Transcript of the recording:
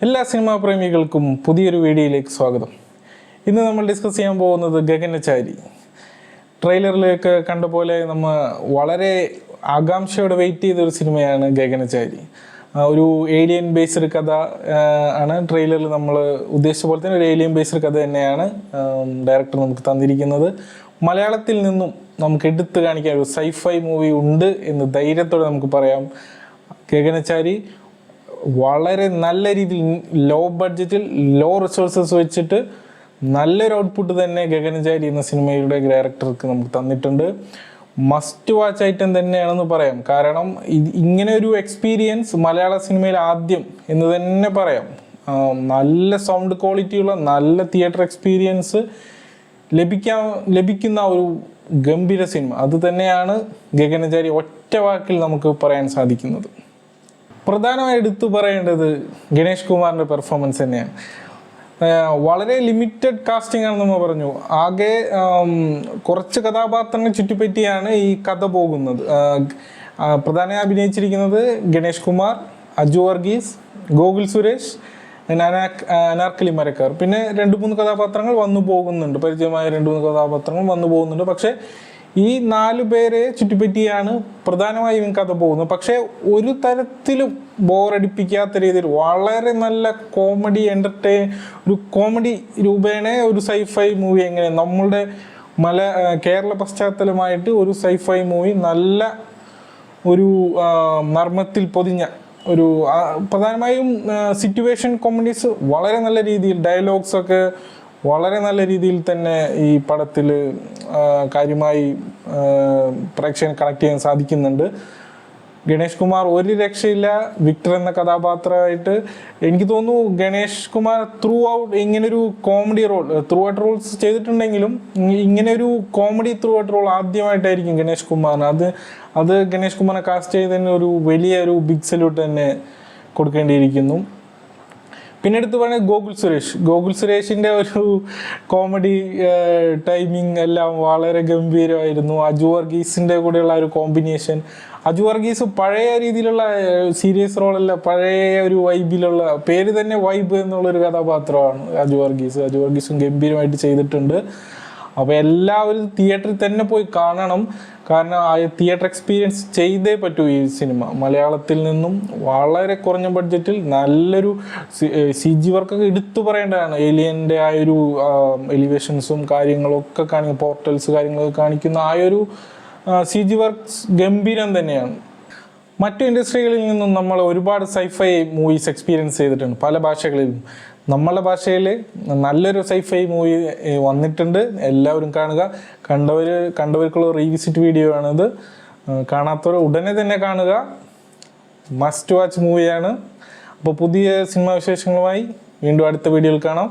എല്ലാ സിനിമാ പ്രേമികൾക്കും പുതിയൊരു വീഡിയോയിലേക്ക് സ്വാഗതം. ഇന്ന് നമ്മൾ ഡിസ്കസ് ചെയ്യാൻ പോകുന്നത് ഗഗനചാരി. ട്രെയിലറിലേക്ക് കണ്ട പോലെ നമ്മൾ വളരെ ആകാംക്ഷയോടെ വെയിറ്റ് ചെയ്തൊരു സിനിമയാണ് ഗഗനചാരി. ഒരു ഏലിയൻ ബേസ്ഡ് കഥ ആണ് ട്രെയിലറിൽ നമ്മൾ ഉദ്ദേശിച്ച പോലെ തന്നെ ഒരു ഏലിയൻ ബേസ്ഡ് കഥ തന്നെയാണ് ഡയറക്ടർ നമുക്ക് തന്നിരിക്കുന്നത്. മലയാളത്തിൽ നിന്നും നമുക്ക് എടുത്തു കാണിക്കാൻ ഒരു സൈഫൈ മൂവി ഉണ്ട് എന്ന് ധൈര്യത്തോടെ നമുക്ക് പറയാം. ഗഗനചാരി വളരെ നല്ല രീതിയിൽ ലോ ബഡ്ജറ്റിൽ ലോ റിസോഴ്സസ് വെച്ചിട്ട് നല്ലൊരു ഔട്ട്പുട്ട് തന്നെ ഗഗനചാരി എന്ന സിനിമയുടെ ഡയറക്ടർക്ക് നമുക്ക് തന്നിട്ടുണ്ട്. മസ്റ്റ് വാച്ച് ഐറ്റം തന്നെയാണെന്ന് പറയാം. കാരണം ഇങ്ങനെ ഒരു എക്സ്പീരിയൻസ് മലയാള സിനിമയിൽ ആദ്യം എന്ന് തന്നെ പറയാം. നല്ല സൗണ്ട് ക്വാളിറ്റിയുള്ള നല്ല തിയേറ്റർ എക്സ്പീരിയൻസ് ലഭിക്കുന്ന ഒരു ഗംഭീര സിനിമ അത് തന്നെയാണ് ഗഗനചാരി. ഒറ്റ വാക്കിൽ നമുക്ക് പറയാൻ സാധിക്കുന്നത്. പ്രധാനമായി എടുത്തു പറയേണ്ടത് ഗണേഷ് കുമാറിൻ്റെ പെർഫോമൻസ് തന്നെയാണ്. വളരെ ലിമിറ്റഡ് കാസ്റ്റിംഗ് ആണെന്ന് നമ്മൾ പറഞ്ഞു. ആകെ കുറച്ച് കഥാപാത്രങ്ങളെ ചുറ്റിപ്പറ്റിയാണ് ഈ കഥ പോകുന്നത്. പ്രധാനമായി അഭിനയിച്ചിരിക്കുന്നത് ഗണേഷ് കുമാർ, അജു വർഗീസ്, ഗോകുൽ സുരേഷ്, അനാർക്കലി മരക്കാർ. പിന്നെ 2-3 കഥാപാത്രങ്ങൾ വന്നു പോകുന്നുണ്ട്, പരിചയമായ 2-3 കഥാപാത്രങ്ങൾ വന്നു പോകുന്നുണ്ട്. പക്ഷേ ഈ 4 പേരെ ചുറ്റിപ്പറ്റിയാണ് പ്രധാനമായും കഥ പോകുന്നത്. പക്ഷേ ഒരു തരത്തിലും ബോറടിപ്പിക്കാത്ത രീതിയിൽ വളരെ നല്ല കോമഡി ഒരു കോമഡി രൂപേണ ഒരു സൈഫൈ മൂവി എങ്ങനെ നമ്മളുടെ കേരള പശ്ചാത്തലമായിട്ട് ഒരു സൈഫൈ മൂവി നല്ല ഒരു നർമ്മത്തിൽ പൊതിഞ്ഞ ഒരു പ്രധാനമായും സിറ്റുവേഷൻ കോമഡീസ് വളരെ നല്ല രീതിയിൽ ഡയലോഗ്സ് ഒക്കെ വളരെ നല്ല രീതിയിൽ തന്നെ ഈ പടത്തിൽ കാര്യമായി പ്രേക്ഷകനെ കണക്ട് ചെയ്യാൻ സാധിക്കുന്നുണ്ട്. ഗണേഷ് കുമാർ ഒരു രക്ഷയില്ല. വിക്ടർ എന്ന കഥാപാത്രമായിട്ട് എനിക്ക് തോന്നുന്നു ഗണേഷ് കുമാർ ത്രൂ ഔട്ട് ഇങ്ങനൊരു കോമഡി ത്രൂ ഔട്ട് റോൾസ് ചെയ്തിട്ടുണ്ടെങ്കിലും ഇങ്ങനെ ഒരു കോമഡി ത്രൂ ഔട്ട് റോൾ ആദ്യമായിട്ടായിരിക്കും ഗണേഷ് കുമാറിന്. അത് ഗണേഷ് കുമാറിനെ കാസ്റ്റ് ചെയ്തതിന് ഒരു വലിയൊരു ബിഗ് സല്യൂട്ട് തന്നെ കൊടുക്കേണ്ടിയിരിക്കുന്നു. പിന്നെ എടുത്ത് പറയുന്നത് ഗോകുൽ സുരേഷിൻ്റെ ഒരു കോമഡി ടൈമിങ് എല്ലാം വളരെ ഗംഭീരമായിരുന്നു. അജു വർഗീസിൻ്റെ കൂടെയുള്ള ഒരു കോമ്പിനേഷൻ. അജു വർഗീസ് പഴയ രീതിയിലുള്ള സീരിയസ് റോളല്ല, പഴയ ഒരു വൈബിലുള്ള, പേര് തന്നെ വൈബ് എന്നുള്ളൊരു കഥാപാത്രമാണ് അജു വർഗീസും ഗംഭീരമായിട്ട് ചെയ്തിട്ടുണ്ട്. അപ്പോൾ എല്ലാവരും തിയേറ്ററിൽ തന്നെ പോയി കാണണം. കാരണം ആ തിയേറ്റർ എക്സ്പീരിയൻസ് ചെയ്തേ പറ്റൂ ഈ സിനിമ. മലയാളത്തിൽ നിന്നും വളരെ കുറഞ്ഞ ബഡ്ജറ്റിൽ നല്ലൊരു CG വർക്കൊക്കെ എടുത്തു പറയേണ്ടതാണ്. ഏലിയൻ്റെ ആ ഒരു എലിവേഷൻസും കാര്യങ്ങളൊക്കെ പോർട്ടൽസ് കാര്യങ്ങളൊക്കെ കാണിക്കുന്ന ആ ഒരു CG വർക്ക്സ് ഗംഭീരം തന്നെയാണ്. മറ്റു ഇൻഡസ്ട്രികളിൽ നിന്നും നമ്മൾ ഒരുപാട് സൈഫൈ മൂവീസ് എക്സ്പീരിയൻസ് ചെയ്തിട്ടുണ്ട് പല ഭാഷകളിലും. നമ്മളുടെ ഭാഷയിൽ നല്ലൊരു സൈഫൈ മൂവി വന്നിട്ടുണ്ട്. എല്ലാവരും കാണുക. കണ്ടവർക്കുള്ള റീവിസിറ്റ് വീഡിയോ ആണിത്. കാണാത്തവർ ഉടനെ തന്നെ കാണുക. മസ്റ്റ് വാച്ച് മൂവിയാണ്. അപ്പോൾ പുതിയ സിനിമാ വിശേഷങ്ങളുമായി വീണ്ടും അടുത്ത വീഡിയോയിൽ കാണാം.